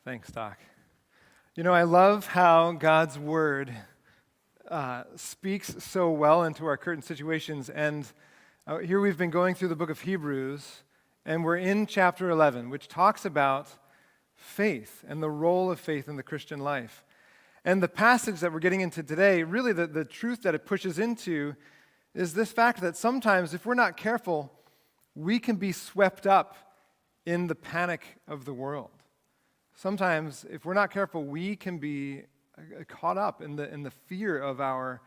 Thanks, Doc. I love how God's Word speaks so well into our current situations. And here we've been going through the book of Hebrews, and we're in chapter 11, which talks about faith and the role of faith in the Christian life. And the passage that we're getting into today, really the truth that it pushes into is this fact that sometimes, if we're not careful, we can be swept up in the panic of the world. Sometimes, if we're not careful, we can be caught up in the fear of our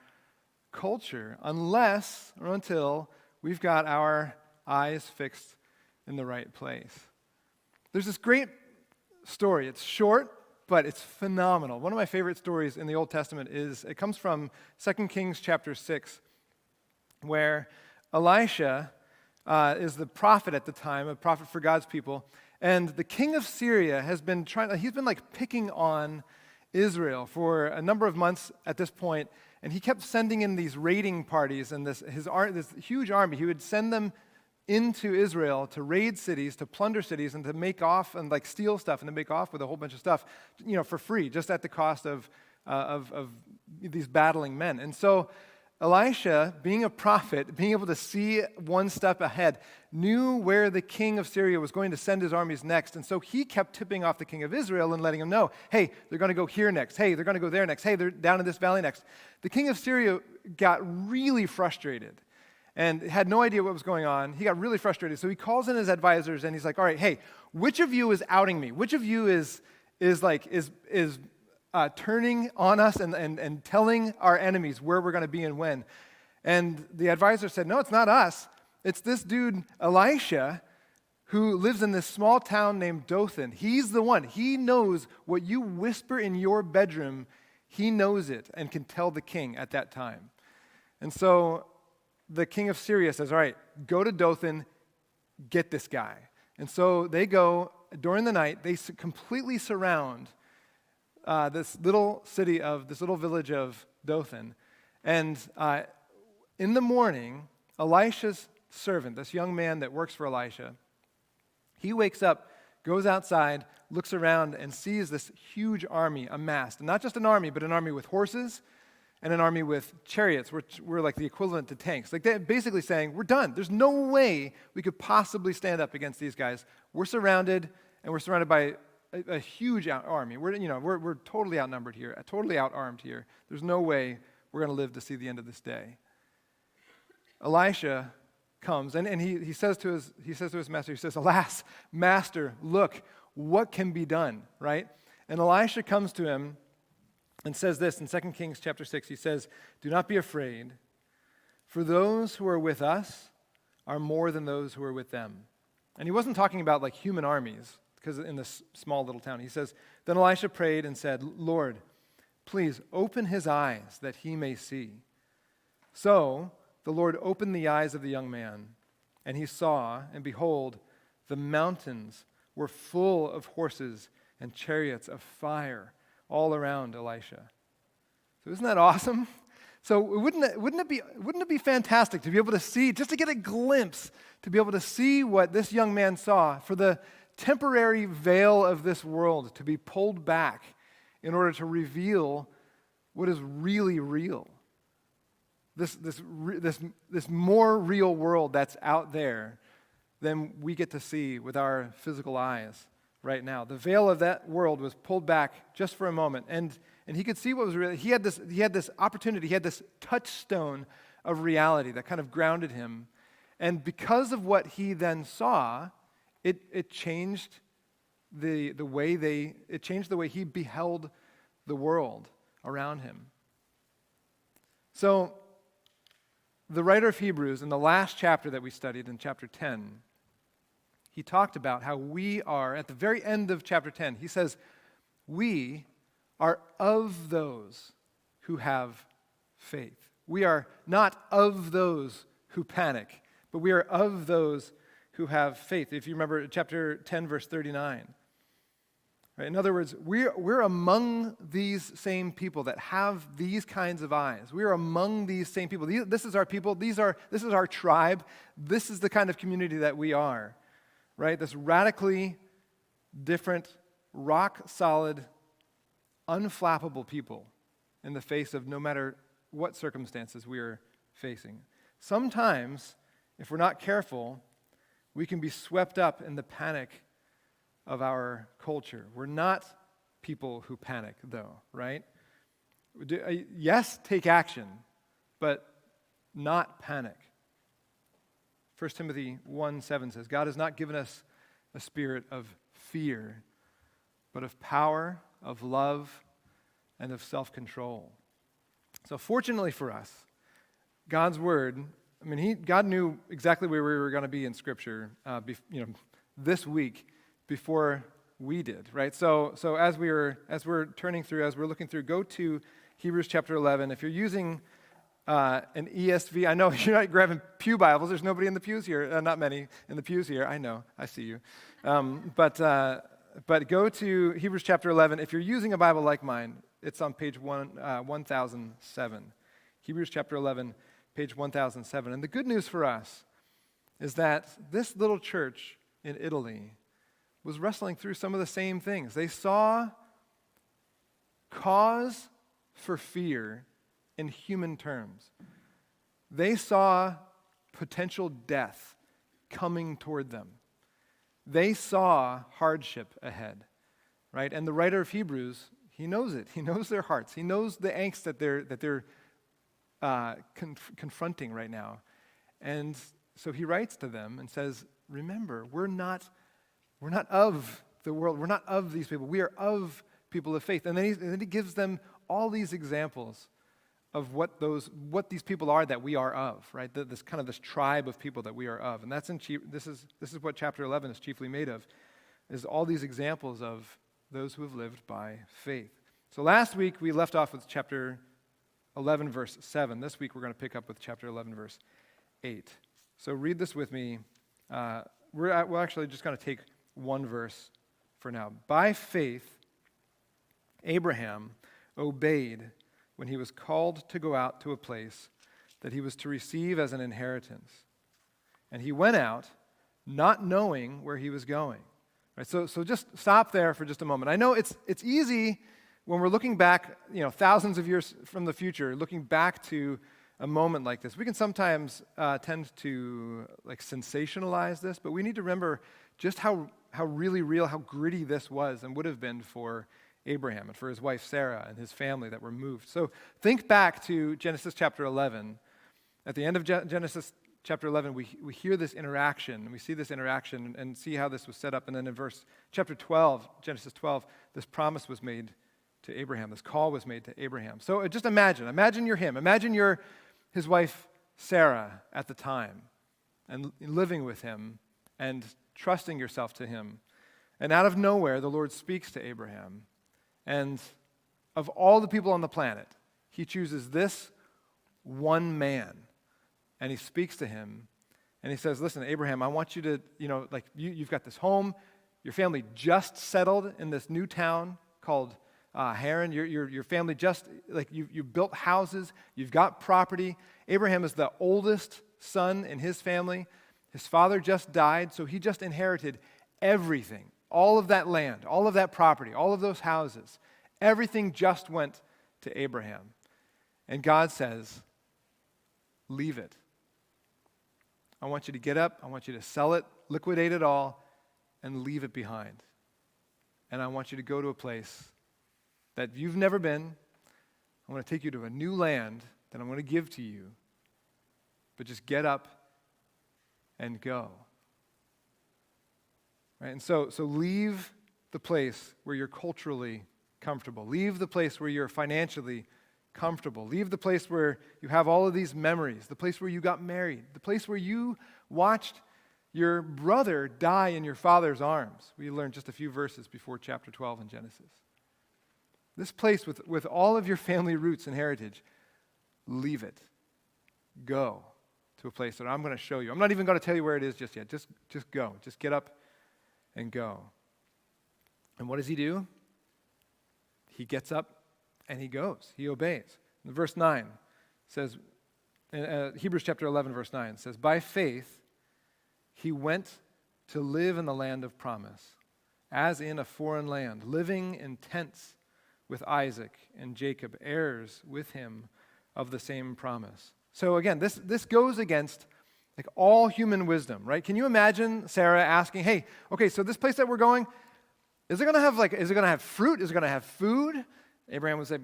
culture, unless or until we've got our eyes fixed in the right place. There's this great story. It's short, but it's phenomenal. One of my favorite stories in the Old Testament it comes from 2 Kings chapter 6, where Elisha is the prophet at the time, a prophet for God's people. And the king of Syria he's been picking on Israel for a number of months at this point, and he kept sending in these raiding parties and this huge army. He would send them into Israel to raid cities, to plunder cities, and to make off and steal stuff and to make off with a whole bunch of stuff, for free, just at the cost of these battling men. And so Elisha, being a prophet, being able to see one step ahead, knew where the king of Syria was going to send his armies next. And so he kept tipping off the king of Israel and letting him know, hey, they're going to go here next. Hey, they're going to go there next. Hey, they're down in this valley next. The king of Syria got really frustrated and had no idea what was going on. He got really frustrated. So he calls in his advisors and he's like, all right, hey, which of you is outing me? Which of you is turning on us and telling our enemies where we're going to be and when? And the advisor said, no, it's not us. It's this dude, Elisha, who lives in this small town named Dothan. He's the one. He knows what you whisper in your bedroom. He knows it and can tell the king at that time. And so the king of Syria says, all right, go to Dothan, get this guy. And so they go during the night. They completely surround this little village of Dothan. And in the morning, Elisha's servant, this young man that works for Elisha, he wakes up, goes outside, looks around, and sees this huge army amassed. And not just an army, but an army with horses and an army with chariots, which were like the equivalent to tanks. They're basically saying, we're done. There's no way we could possibly stand up against these guys. We're surrounded, and we're surrounded by a huge army. We're totally outnumbered here, totally outarmed here. There's no way we're going to live to see the end of this day. Elisha comes, and he says to his master, he says, alas, master, look, what can be done, right? And Elisha comes to him and says this in 2 Kings chapter 6. He says, do not be afraid, for those who are with us are more than those who are with them. And he wasn't talking about human armies, because in this small little town. He says, then Elisha prayed and said, Lord, please open his eyes that he may see. So the Lord opened the eyes of the young man, and he saw, and behold, the mountains were full of horses and chariots of fire all around Elisha. So isn't that awesome? So wouldn't it be fantastic to be able to see, just to get a glimpse, to be able to see what this young man saw, for the temporary veil of this world to be pulled back in order to reveal what is really real. This more real world that's out there than we get to see with our physical eyes right now. The veil of that world was pulled back just for a moment, and he could see what was real. He had this opportunity, he had this touchstone of reality that kind of grounded him. And because of what he then saw, it changed the way he beheld the world around him. So the writer of Hebrews, in the last chapter that we studied, in chapter 10, he talked about how we are, at the very end of chapter 10, he says, we are of those who have faith. We are not of those who panic, but we are of those who have faith. If you remember chapter 10, verse 39. Right? In other words, we're among these same people that have these kinds of eyes. We're among these same people. This is our people. This is our tribe. This is the kind of community that we are. Right? This radically different rock-solid, unflappable people in the face of no matter what circumstances we are facing. Sometimes, if we're not careful, we can be swept up in the panic of our culture. We're not people who panic, though, right? Yes, take action, but not panic. 1 Timothy 1:7 says, God has not given us a spirit of fear, but of power, of love, and of self-control. So fortunately for us, God's word, God knew exactly where we were going to be in Scripture this week before we did, right? So as we're looking through, go to Hebrews chapter 11. If you're using an ESV, I know you're not grabbing pew Bibles. There's nobody in the pews here, not many in the pews here. I know, I see you. But go to Hebrews chapter 11. If you're using a Bible like mine, it's on page 1007. Hebrews chapter 11, page 1007. And the good news for us is that this little church in Italy was wrestling through some of the same things. They saw cause for fear in human terms. They saw potential death coming toward them. They saw hardship ahead, right? And the writer of Hebrews, he knows it. He knows their hearts. He knows the angst that they're confronting right now. And so he writes to them and says, remember, we're not of the world. We're not of these people. We are of people of faith. And then he gives them all these examples of what these people are that we are of, right? This tribe of people that we are of. And this is what chapter 11 is chiefly made of, is all these examples of those who have lived by faith. So last week we left off with chapter 11, verse 7. This week we're going to pick up with chapter 11, verse 8. So read this with me. We're actually just going to take one verse for now. By faith, Abraham obeyed when he was called to go out to a place that he was to receive as an inheritance. And he went out not knowing where he was going. Right, so just stop there for just a moment. I know it's easy when we're looking back, thousands of years from the future, looking back to a moment like this. We can sometimes tend to sensationalize this, but we need to remember just how really real, how gritty this was and would have been for Abraham and for his wife Sarah and his family that were moved. So think back to Genesis chapter 11. At the end of Genesis chapter 11, we hear this interaction. We see this interaction and see how this was set up. And then in chapter 12, Genesis 12, this promise was made to Abraham. This call was made to Abraham. So just imagine you're him. Imagine you're his wife Sarah at the time and living with him and trusting yourself to him. And out of nowhere, the Lord speaks to Abraham. And of all the people on the planet, he chooses this one man. And he speaks to him. And he says, listen, Abraham, I want you to, you've got this home. Your family just settled in this new town called Haran. Your family just, you built houses. You've got property. Abraham is the oldest son in his family. His father just died, so he just inherited everything. All of that land, all of that property, all of those houses, everything just went to Abraham. And God says, leave it. I want you to get up, I want you to sell it, liquidate it all, and leave it behind. And I want you to go to a place that you've never been. I want to take you to a new land that I'm going to give to you. But just get up and go. Right? And so leave the place where you're culturally comfortable. Leave the place where you're financially comfortable. Leave the place where you have all of these memories, the place where you got married, the place where you watched your brother die in your father's arms. We learned just a few verses before chapter 12 in Genesis. This place with all of your family roots and heritage, leave it. Go to a place that I'm going to show you. I'm not even going to tell you where it is just yet. Just go. Just get up and go. And what does he do? He gets up and he goes. He obeys. And verse 9 says, Hebrews chapter 11, verse 9 says, by faith he went to live in the land of promise, as in a foreign land, living in tents with Isaac and Jacob, heirs with him of the same promise. So again, this goes against like all human wisdom, right? Can you imagine Sarah asking, hey, okay, so this place that we're going, is it going to have fruit? Is it going to have food? Abraham would say,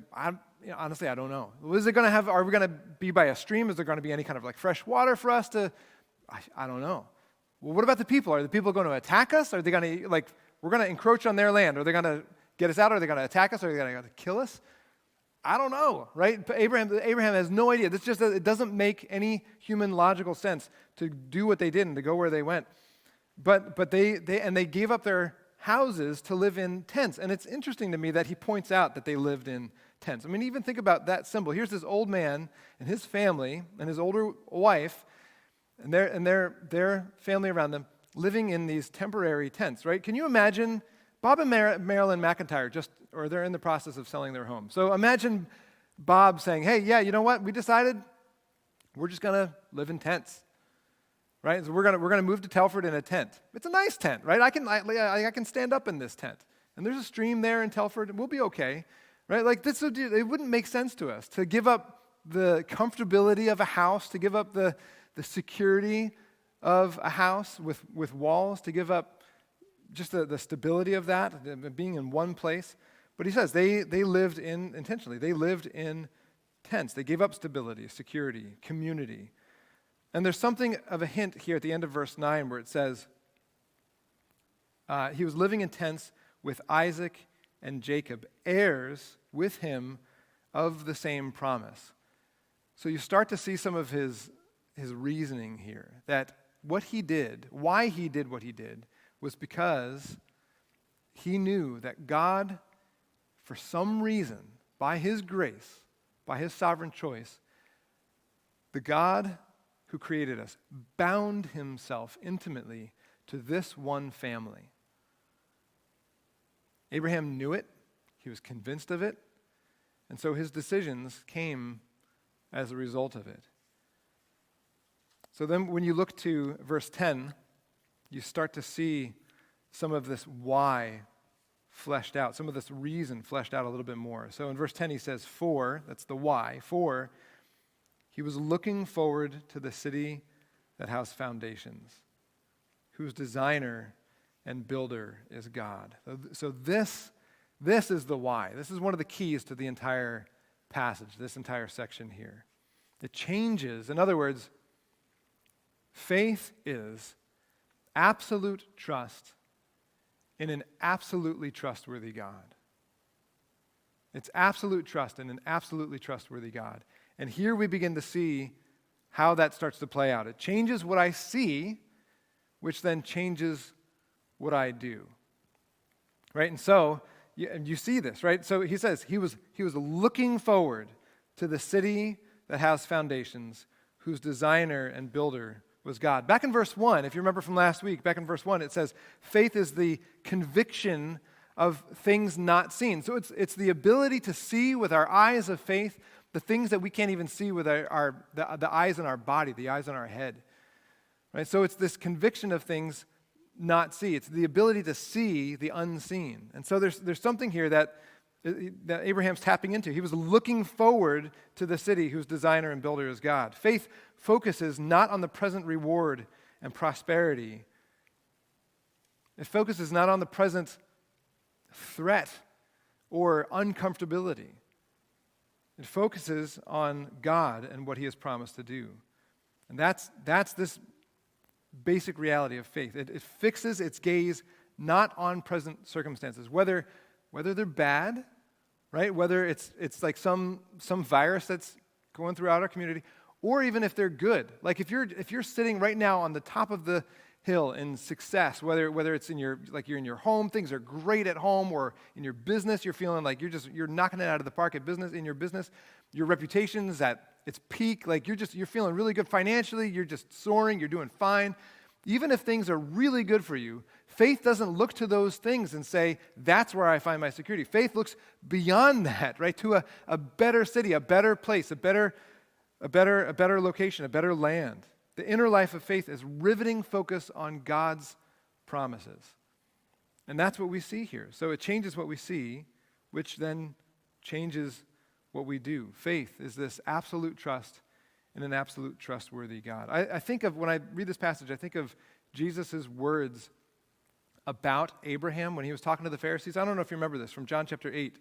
honestly, I don't know. Is it going to have, are we going to be by a stream? Is there going to be any kind of like fresh water for us to, I don't know. Well, what about the people? Are the people going to attack us? Are they going to, like, we're going to encroach on their land? Are they going to get us out? Are they going to attack us? Are they going to kill us? I don't know, right? But Abraham has no idea. It doesn't make any human logical sense to do what they did and to go where they went. But they gave up their houses to live in tents. And it's interesting to me that he points out that they lived in tents. I mean, even think about that symbol. Here's this old man and his family and his older wife and their family around them living in these temporary tents, right? Can you imagine Bob and Marilyn McIntyre they're in the process of selling their home. So imagine Bob saying, hey, yeah, you know what? We decided we're just going to live in tents, right? So we're going to move to Telford in a tent. It's a nice tent, right? I can stand up in this tent. And there's a stream there in Telford, and we'll be okay, right? Like it wouldn't make sense to us to give up the comfortability of a house, to give up the security of a house with walls, to give up just the stability of that, being in one place. But he says they lived intentionally. They lived in tents. They gave up stability, security, community. And there's something of a hint here at the end of verse 9 where it says, he was living in tents with Isaac and Jacob, heirs with him of the same promise. So you start to see some of his reasoning here, that what he did, why he did what he did, was because he knew that God, for some reason, by his grace, by his sovereign choice, the God who created us bound himself intimately to this one family. Abraham knew it. He was convinced of it. And so his decisions came as a result of it. So then when you look to verse 10, you start to see some of this why fleshed out, some of this reason fleshed out a little bit more. So in verse 10 he says, that's the why, he was looking forward to the city that has foundations, whose designer and builder is God. So this is the why. This is one of the keys to the entire passage, this entire section here. It changes. In other words, faith is absolute trust in an absolutely trustworthy God. It's absolute trust in an absolutely trustworthy God. And here we begin to see how that starts to play out. It changes what I see, which then changes what I do. Right? And so, you see this, right? So he says he was looking forward to the city that has foundations, whose designer and builder was God. Back in verse 1, if you remember from last week, back in verse 1, it says faith is the conviction of things not seen. So it's the ability to see with our eyes of faith the things that we can't even see with the eyes in our body, the eyes in our head. Right? So it's this conviction of things not see. It's the ability to see the unseen. And so there's something here that Abraham's tapping into. He was looking forward to the city whose designer and builder is God. Faith focuses not on the present reward and prosperity. It focuses not on the present threat or uncomfortability. It focuses on God and what he has promised to do. And that's this basic reality of faith. It fixes its gaze not on present circumstances, whether they're bad, right? Whether it's like some virus that's going throughout our community, or even if they're good. Like if you're sitting right now on the top of the hill in success, whether it's you're in your home, things are great at home, or in your business, you're feeling like you're knocking it out of the park in your business, your reputation's at its peak, like you're feeling really good financially, you're just soaring, you're doing fine. Even if things are really good for you, faith doesn't look to those things and say, that's where I find my security. Faith looks beyond that, right? To a better city, a better place, a better location, a better land. The inner life of faith is riveting focus on God's promises. And that's what we see here. So it changes what we see, which then changes what we do. Faith is this absolute trust in an absolute trustworthy God. I think of, when I read this passage, I think of Jesus' words about Abraham when he was talking to the Pharisees. I don't know if you remember this from John chapter 8,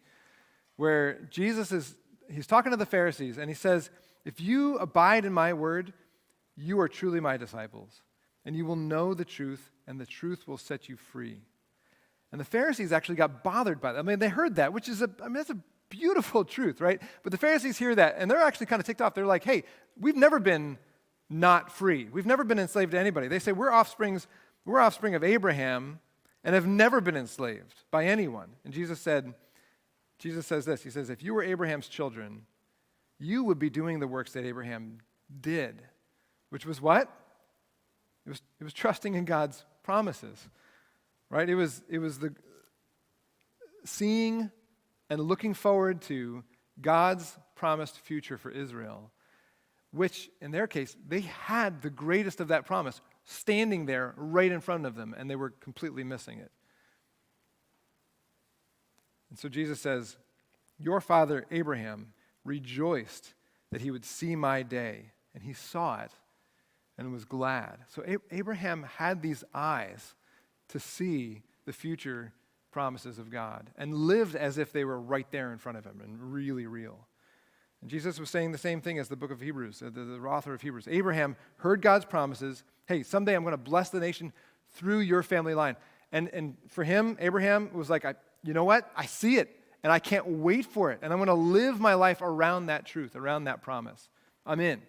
where he's talking to the Pharisees, and he says, if you abide in my word, you are truly my disciples, and you will know the truth, and the truth will set you free. And the Pharisees actually got bothered by that. I mean, they heard that, which is that's a beautiful truth, right? But the Pharisees hear that, and they're actually kind of ticked off. They're like, hey, we've never been not free. We've never been enslaved to anybody. They say we're offspring of Abraham and have never been enslaved by anyone. And Jesus says this. He says, if you were Abraham's children, you would be doing the works that Abraham did, which was what? It was trusting in God's promises, right? It was the seeing and looking forward to God's promised future for Israel, which in their case, they had the greatest of that promise standing there right in front of them, and they were completely missing it. And so Jesus says, your father Abraham rejoiced that he would see my day, and he saw it and was glad. So Abraham had these eyes to see the future promises of God and lived as if they were right there in front of him and really real. And Jesus was saying the same thing as the book of Hebrews, the author of Hebrews. Abraham heard God's promises. Hey, someday I'm going to bless the nation through your family line. And for him, Abraham was like, you know what? I see it, and I can't wait for it. And I'm going to live my life around that truth, around that promise. I'm in,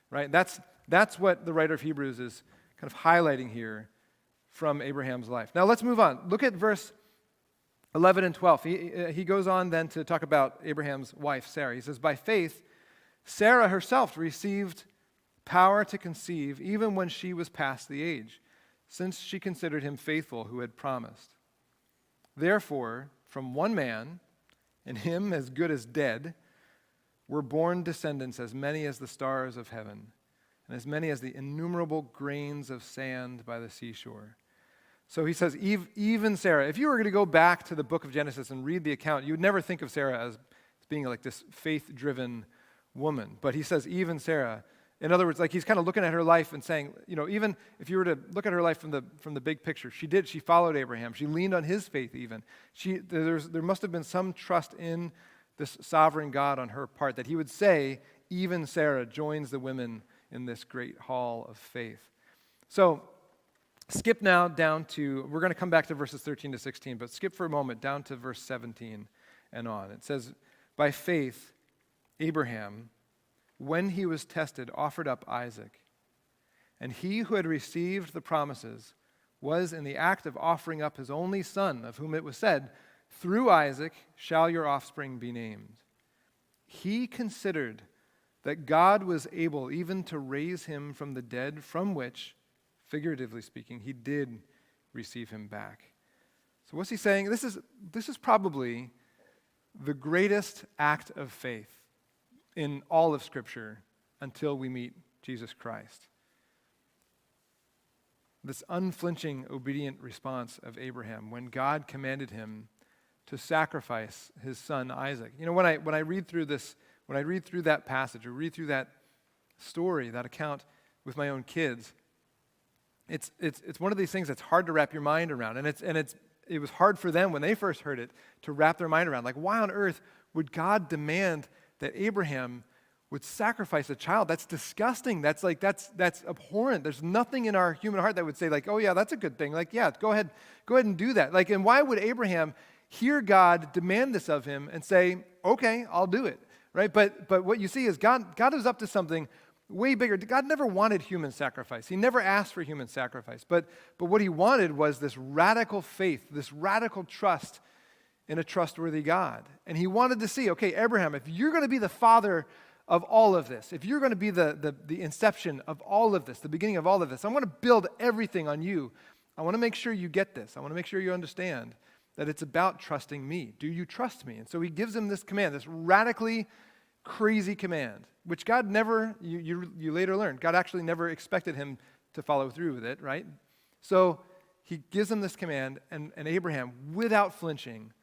right? That's what the writer of Hebrews is kind of highlighting here from Abraham's life. Now let's move on. Look at verse 11 and 12. He goes on then to talk about Abraham's wife, Sarah. He says, by faith, Sarah herself received power to conceive even when she was past the age, since she considered him faithful who had promised. Therefore, from one man, and him as good as dead, were born descendants as many as the stars of heaven, and as many as the innumerable grains of sand by the seashore. So he says, even Sarah. If you were going to go back to the book of Genesis and read the account, you would never think of Sarah as being like this faith-driven woman. But he says, even Sarah. In other words, like he's kind of looking at her life and saying, even if you were to look at her life from the big picture, she followed Abraham. She leaned on his faith even. There must have been some trust in this sovereign God on her part that he would say, even Sarah joins the women in this great hall of faith. So skip now down to, we're going to come back to verses 13 to 16, but skip for a moment down to verse 17 and on. It says, by faith, Abraham, when he was tested, offered up Isaac. And he who had received the promises was in the act of offering up his only son, of whom it was said, through Isaac shall your offspring be named. He considered that God was able even to raise him from the dead, from which, figuratively speaking, he did receive him back. So what's he saying? This is probably the greatest act of faith in all of Scripture until we meet Jesus Christ. This unflinching, obedient response of Abraham when God commanded him to sacrifice his son Isaac. When I read through that passage or read through that story, that account with my own kids, it's one of these things that's hard to wrap your mind around, and it was hard for them when they first heard it to wrap their mind around. Like, why on earth would God demand that Abraham would sacrifice a child? That's disgusting. That's abhorrent. There's nothing in our human heart that would say, like, oh yeah, that's a good thing. Like, yeah, go ahead and do that. Like, and why would Abraham hear God demand this of him and say, okay, I'll do it, right? But what you see is God is up to something way bigger. God never wanted human sacrifice. He never asked for human sacrifice. But what he wanted was this radical faith, this radical trust in a trustworthy God. And he wanted to see, okay, Abraham, if you're going to be the father of all of this, if you're going to be the inception of all of this, the beginning of all of this, I want to build everything on you. I want to make sure you get this. I want to make sure you understand that it's about trusting me. Do you trust me? And so he gives him this command, this radically crazy command, which God never, you later learned, God actually never expected him to follow through with it, right? So he gives them this command, and Abraham, without flinching,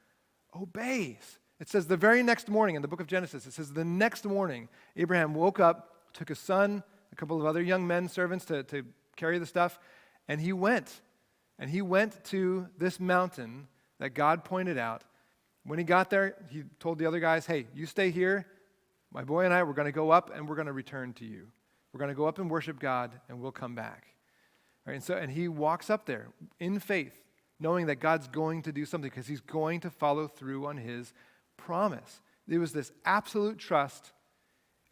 obeys. It says the very next morning in the book of Genesis, it says the next morning, Abraham woke up, took his son, a couple of other young men servants to carry the stuff, and he went. And he went to this mountain that God pointed out. When he got there, he told the other guys, hey, you stay here. My boy and I, we're going to go up and we're going to return to you. We're going to go up and worship God and we'll come back. Right, and he walks up there in faith, knowing that God's going to do something because he's going to follow through on his promise. There was this absolute trust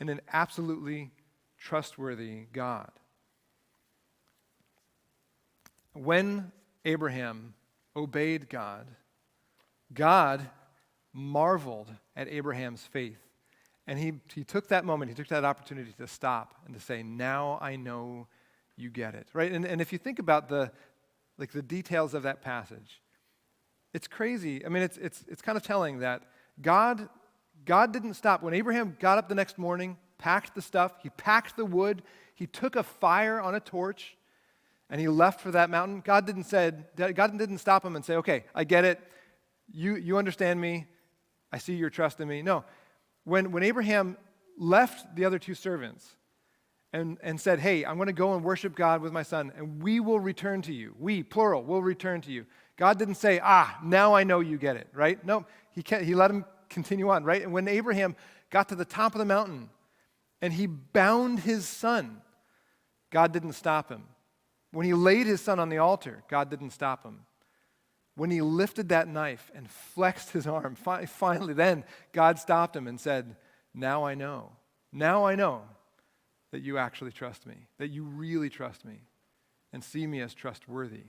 in an absolutely trustworthy God. When Abraham obeyed God, God marveled at Abraham's faith. And he took that moment, he took that opportunity to stop and to say, now I know you get it, right? And if you think about the details of that passage, it's crazy. I mean, it's kind of telling that God didn't stop. When Abraham got up the next morning, packed the stuff, he packed the wood, he took a fire on a torch, and he left for that mountain. God didn't stop him and say, okay, I get it. You understand me. I see your trust in me. No. When Abraham left the other two servants and said, hey, I'm going to go and worship God with my son, and we will return to you. We, plural, will return to you. God didn't say, now I know you get it, right? No, he let him continue on, right? And when Abraham got to the top of the mountain and he bound his son, God didn't stop him. When he laid his son on the altar, God didn't stop him. When he lifted that knife and flexed his arm, finally then God stopped him and said, now I know that you actually trust me, that you really trust me and see me as trustworthy.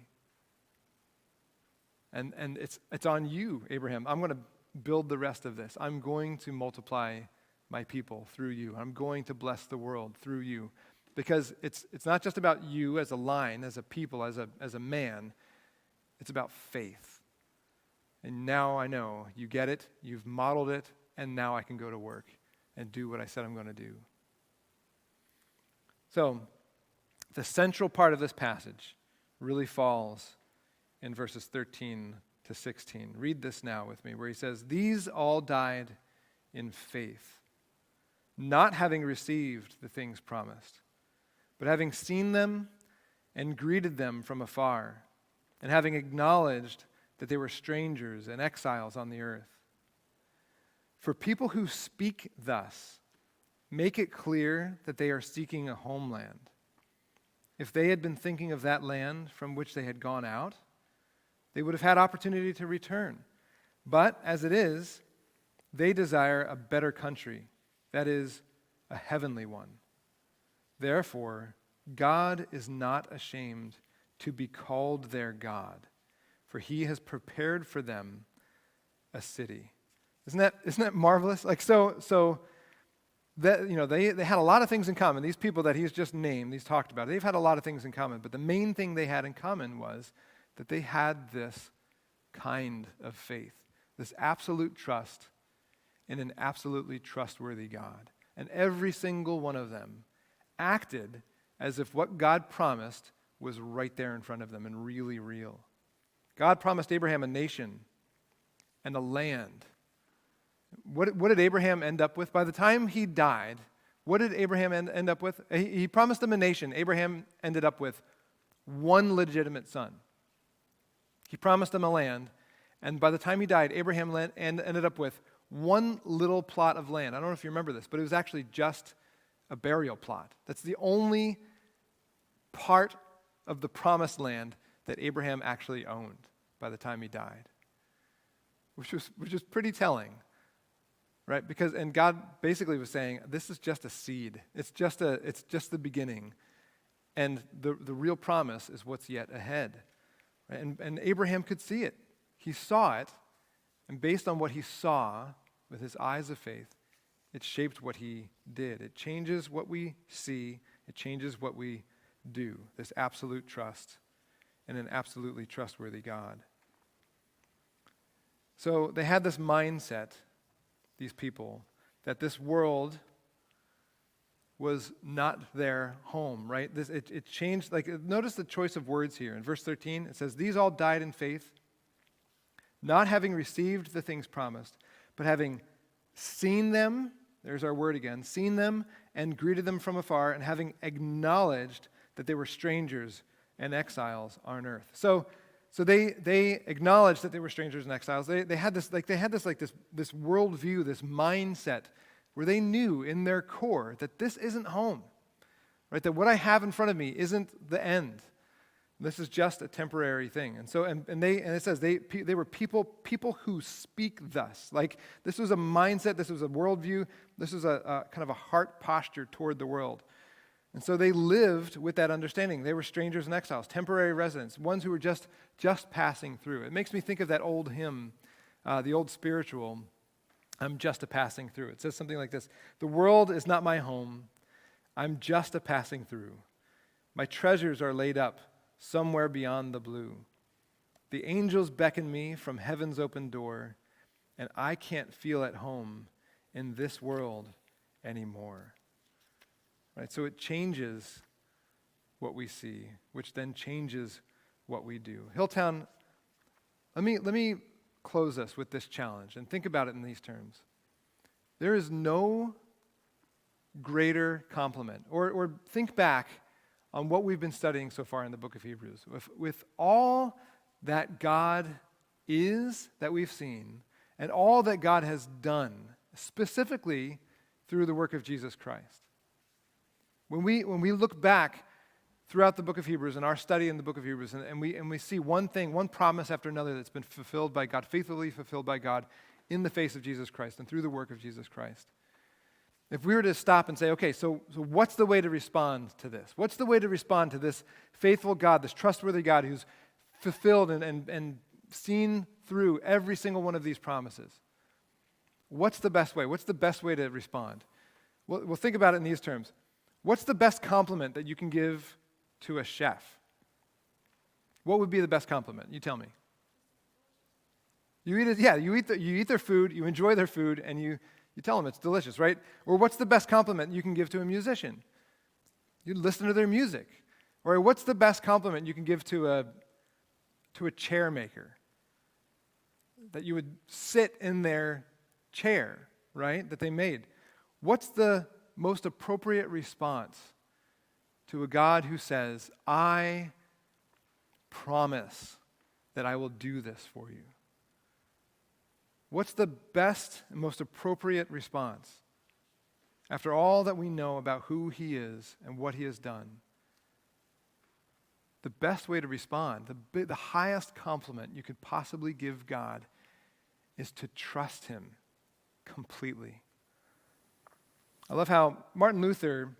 And it's on you, Abraham. I'm going to build the rest of this. I'm going to multiply my people through you. I'm going to bless the world through you. Because it's not just about you as a line, as a people, as a man. It's about faith. And now I know you get it, you've modeled it, and now I can go to work and do what I said I'm going to do. So, the central part of this passage really falls in verses 13 to 16. Read this now with me, where he says, these all died in faith, not having received the things promised, but having seen them and greeted them from afar, and having acknowledged that they were strangers and exiles on the earth. For people who speak thus make it clear that they are seeking a homeland. If they had been thinking of that land from which they had gone out, they would have had opportunity to return. But as it is, they desire a better country, that is, a heavenly one. Therefore, God is not ashamed to be called their God, for he has prepared for them a city. Isn't that marvelous? Like so that, you know, they had a lot of things in common. These people that he's just named, he's talked about, they've had a lot of things in common, but the main thing they had in common was that they had this kind of faith, this absolute trust in an absolutely trustworthy God. And every single one of them acted as if what God promised was right there in front of them and really real. God promised Abraham a nation and a land. What did Abraham end up with? By the time he died, what did Abraham end up with? He promised him a nation. Abraham ended up with one legitimate son. He promised him a land, and by the time he died, Abraham ended up with one little plot of land. I don't know if you remember this, but it was actually just a burial plot. That's the only part of the promised land that Abraham actually owned by the time he died, which was pretty telling, right? And God basically was saying, this is just a seed. It's just the beginning, and the real promise is what's yet ahead. Right? And Abraham could see it. He saw it, and based on what he saw with his eyes of faith, it shaped what he did. It changes what we see. It changes what we do. This absolute trust in an absolutely trustworthy God. So they had this mindset, these people, that this world was not their home, right? It changed, notice the choice of words here. In verse 13, it says, these all died in faith, not having received the things promised, but having seen them, there's our word again, seen them and greeted them from afar, and having acknowledged that they were strangers and exiles on earth. So they acknowledged that they were strangers and exiles. They had this worldview, this mindset, where they knew in their core that this isn't home, right? That what I have in front of me isn't the end. This is just a temporary thing. And so, and it says they were people who speak thus. Like, this was a mindset, this was a worldview, this was a kind of a heart posture toward the world. And so they lived with that understanding. They were strangers and exiles, temporary residents, ones who were just passing through. It makes me think of that old hymn, the old spiritual, I'm just a passing through. It says something like this: the world is not my home, I'm just a passing through. My treasures are laid up somewhere beyond the blue. The angels beckon me from heaven's open door, and I can't feel at home in this world anymore. Right? So it changes what we see, which then changes what we do. Hilltown, let me close us with this challenge and think about it in these terms. There is no greater compliment, or think back on what we've been studying so far in the book of Hebrews. With all that God is, that we've seen, and all that God has done, specifically through the work of Jesus Christ. When we look back throughout the book of Hebrews and our study in the book of Hebrews, and we see one thing, one promise after another that's been fulfilled by God, faithfully fulfilled by God in the face of Jesus Christ and through the work of Jesus Christ. If we were to stop and say, okay, so what's the way to respond to this? What's the way to respond to this faithful God, this trustworthy God who's fulfilled and seen through every single one of these promises? What's the best way? What's the best way to respond? We'll think about it in these terms. What's the best compliment that you can give to a chef? What would be the best compliment? You tell me. You eat their food, you enjoy their food, and you tell them it's delicious, right? Or what's the best compliment you can give to a musician? You listen to their music. Or what's the best compliment you can give to a chair maker? That you would sit in their chair, right? That they made. What's the most appropriate response to a God who says, I promise that I will do this for you? What's the best and most appropriate response after all that we know about who he is and what he has done? The best way to respond, the highest compliment you could possibly give God, is to trust him completely. I love how Martin Luther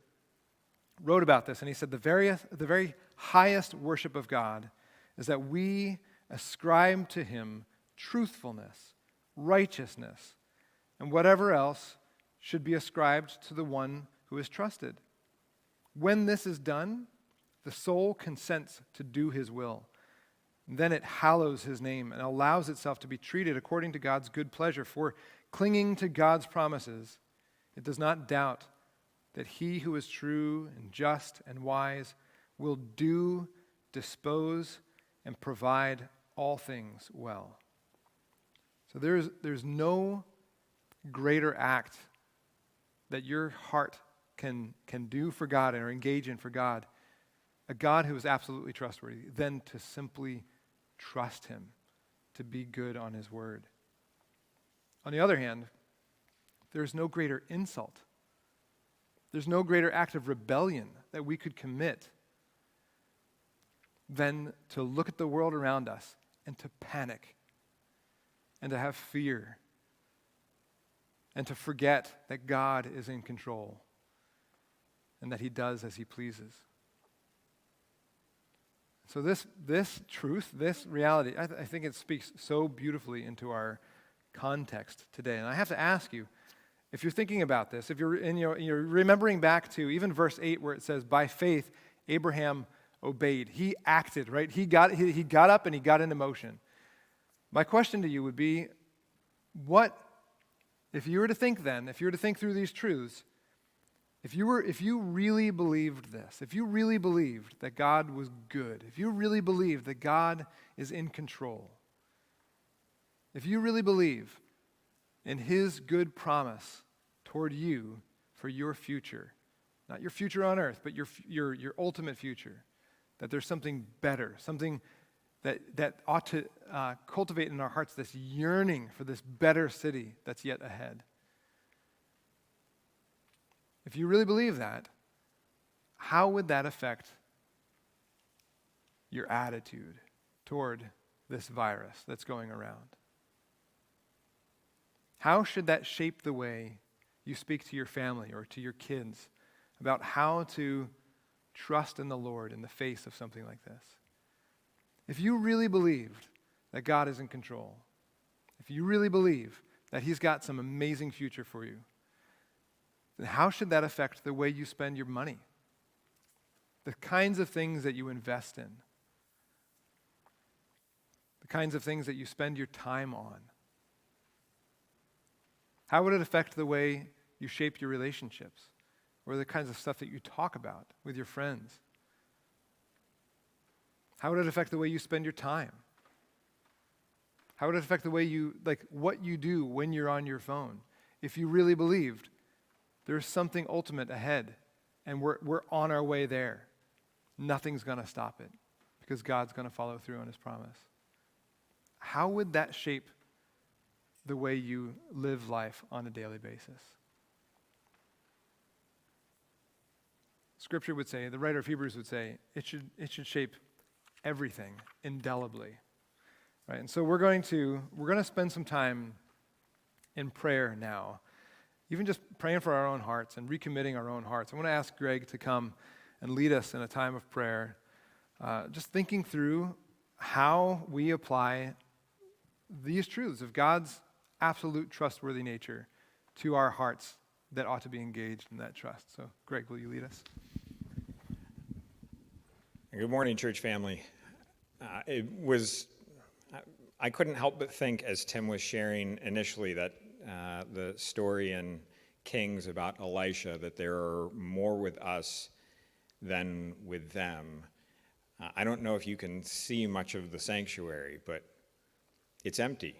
wrote about this, and he said the very highest worship of God is that we ascribe to him truthfulness, righteousness, and whatever else should be ascribed to the one who is trusted. When this is done, the soul consents to do his will. Then it hallows his name and allows itself to be treated according to God's good pleasure. For clinging to God's promises, it does not doubt that he who is true and just and wise will do, dispose, and provide all things well. So there's no greater act that your heart can do for God or engage in for God, a God who is absolutely trustworthy, than to simply trust him, to be good on his word. On the other hand, there's no greater insult. There's no greater act of rebellion that we could commit than to look at the world around us and to panic and to have fear and to forget that God is in control and that he does as he pleases. So this truth, this reality, I think it speaks so beautifully into our context today. And I have to ask you, if you're thinking about this, if you're remembering back to even verse 8 where it says, by faith, Abraham obeyed. He acted, right? He got up and he got into motion. My question to you would be, if you were to think through these truths, If you really believed this, if you really believed that God was good, if you really believed that God is in control, if you really believe in his good promise toward you for your future, not your future on earth, but your ultimate future, that there's something better, something that ought to cultivate in our hearts this yearning for this better city that's yet ahead. If you really believe that, how would that affect your attitude toward this virus that's going around? How should that shape the way you speak to your family or to your kids about how to trust in the Lord in the face of something like this? If you really believed that God is in control, if you really believe that he's got some amazing future for you, then how should that affect the way you spend your money? The kinds of things that you invest in, the kinds of things that you spend your time on. How would it affect the way you shape your relationships or the kinds of stuff that you talk about with your friends? How would it affect the way you spend your time? How would it affect the way what you do when you're on your phone? If you really believed there's something ultimate ahead and we're on our way there, nothing's going to stop it because God's going to follow through on his promise. How would that shape the way you live life on a daily basis? Scripture would say, the writer of Hebrews would say, it should shape everything indelibly, right? And so we're going to spend some time in prayer now, even just praying for our own hearts and recommitting our own hearts. I want to ask Greg to come and lead us in a time of prayer, just thinking through how we apply these truths of God's absolute trustworthy nature to our hearts that ought to be engaged in that trust. So, Greg, will you lead us? Good morning, church family. I couldn't help but think as Tim was sharing initially that the story in Kings about Elisha, that there are more with us than with them. I don't know if you can see much of the sanctuary, but it's empty,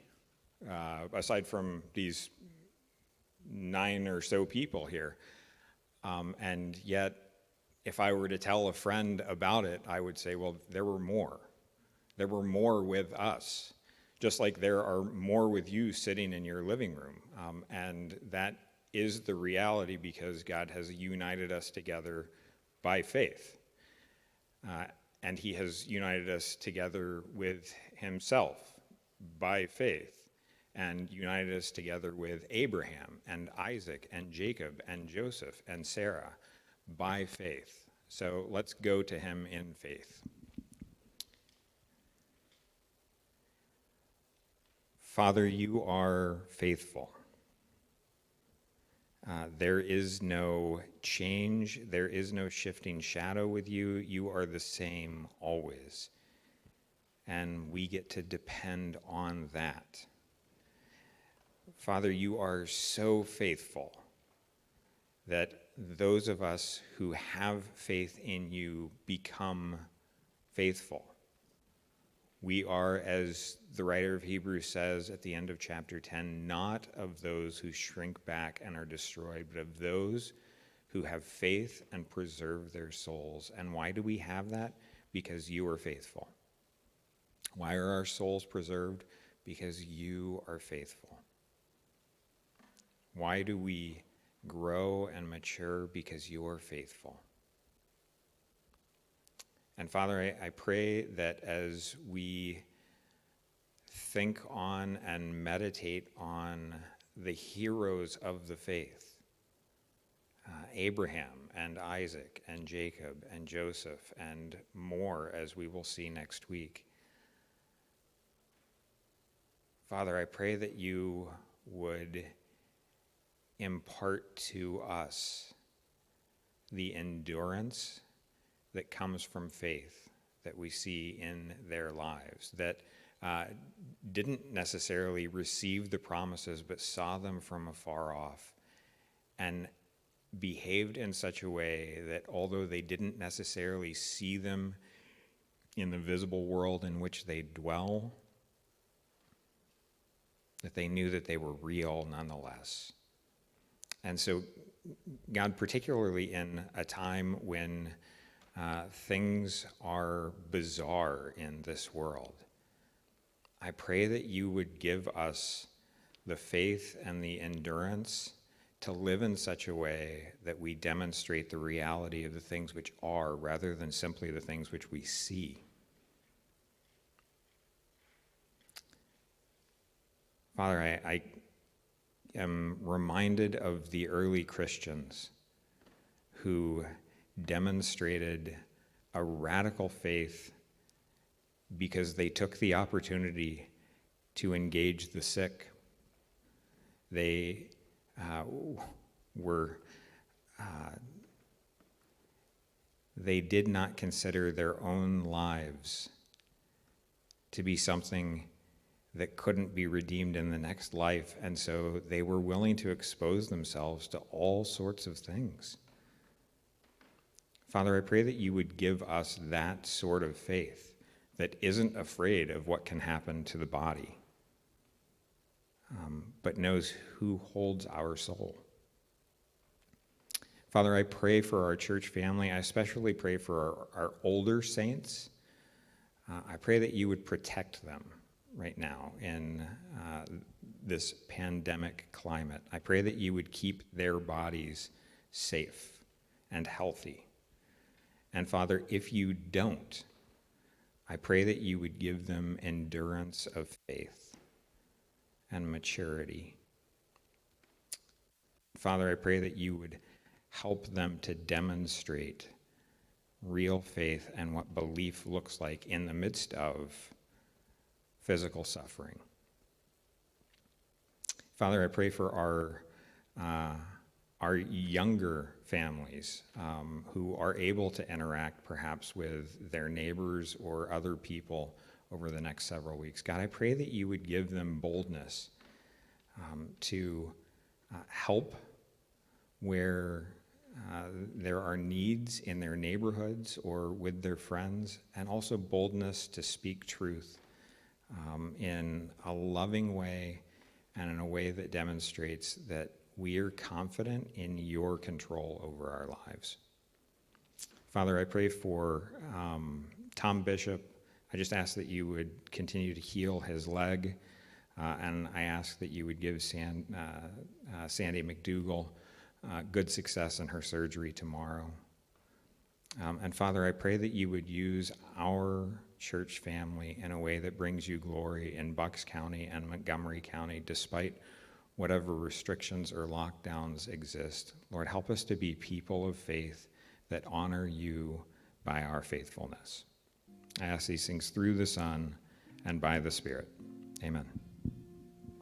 aside from these 9 or so people here. And yet, if I were to tell a friend about it, I would say, well, there were more. There were more with us, just like there are more with you sitting in your living room. And that is the reality because God has united us together by faith. And he has united us together with himself by faith, and united us together with Abraham and Isaac and Jacob and Joseph and Sarah by faith. So let's go to him in faith. Father, you are faithful. There is no change. There is no shifting shadow with you. You are the same always. And we get to depend on that. Father, you are so faithful that those of us who have faith in you become faithful. We are, as the writer of Hebrews says at the end of chapter 10, not of those who shrink back and are destroyed, but of those who have faith and preserve their souls. And why do we have that? Because you are faithful. Why are our souls preserved? Because you are faithful. Why do we grow and mature? Because you are faithful. And Father, I pray that as we think on and meditate on the heroes of the faith, Abraham and Isaac and Jacob and Joseph and more, as we will see next week, Father, I pray that you would impart to us the endurance that comes from faith that we see in their lives, that didn't necessarily receive the promises but saw them from afar off and behaved in such a way that although they didn't necessarily see them in the visible world in which they dwell, that they knew that they were real nonetheless. And so, God, particularly in a time when things are bizarre in this world, I pray that you would give us the faith and the endurance to live in such a way that we demonstrate the reality of the things which are rather than simply the things which we see. Father, I am reminded of the early Christians who demonstrated a radical faith because they took the opportunity to engage the sick. They they did not consider their own lives to be something that couldn't be redeemed in the next life, and so they were willing to expose themselves to all sorts of things. Father, I pray that you would give us that sort of faith that isn't afraid of what can happen to the body, but knows who holds our soul. Father, I pray for our church family. I especially pray for our older saints. I pray that you would protect them right now in this pandemic climate. I pray that you would keep their bodies safe and healthy. And Father, if you don't, I pray that you would give them endurance of faith and maturity. Father, I pray that you would help them to demonstrate real faith and what belief looks like in the midst of physical suffering. Father, I pray for our younger families who are able to interact perhaps with their neighbors or other people over the next several weeks. God, I pray that you would give them boldness to help where there are needs in their neighborhoods or with their friends, and also boldness to speak truth in a loving way and in a way that demonstrates that we are confident in your control over our lives. Father, I pray for Tom Bishop. I just ask that you would continue to heal his leg, and I ask that you would give Sandy McDougall good success in her surgery tomorrow. And Father, I pray that you would use our church family in a way that brings you glory in Bucks County and Montgomery County, despite whatever restrictions or lockdowns exist. Lord, help us to be people of faith that honor you by our faithfulness. I ask these things through the Son and by the Spirit. Amen.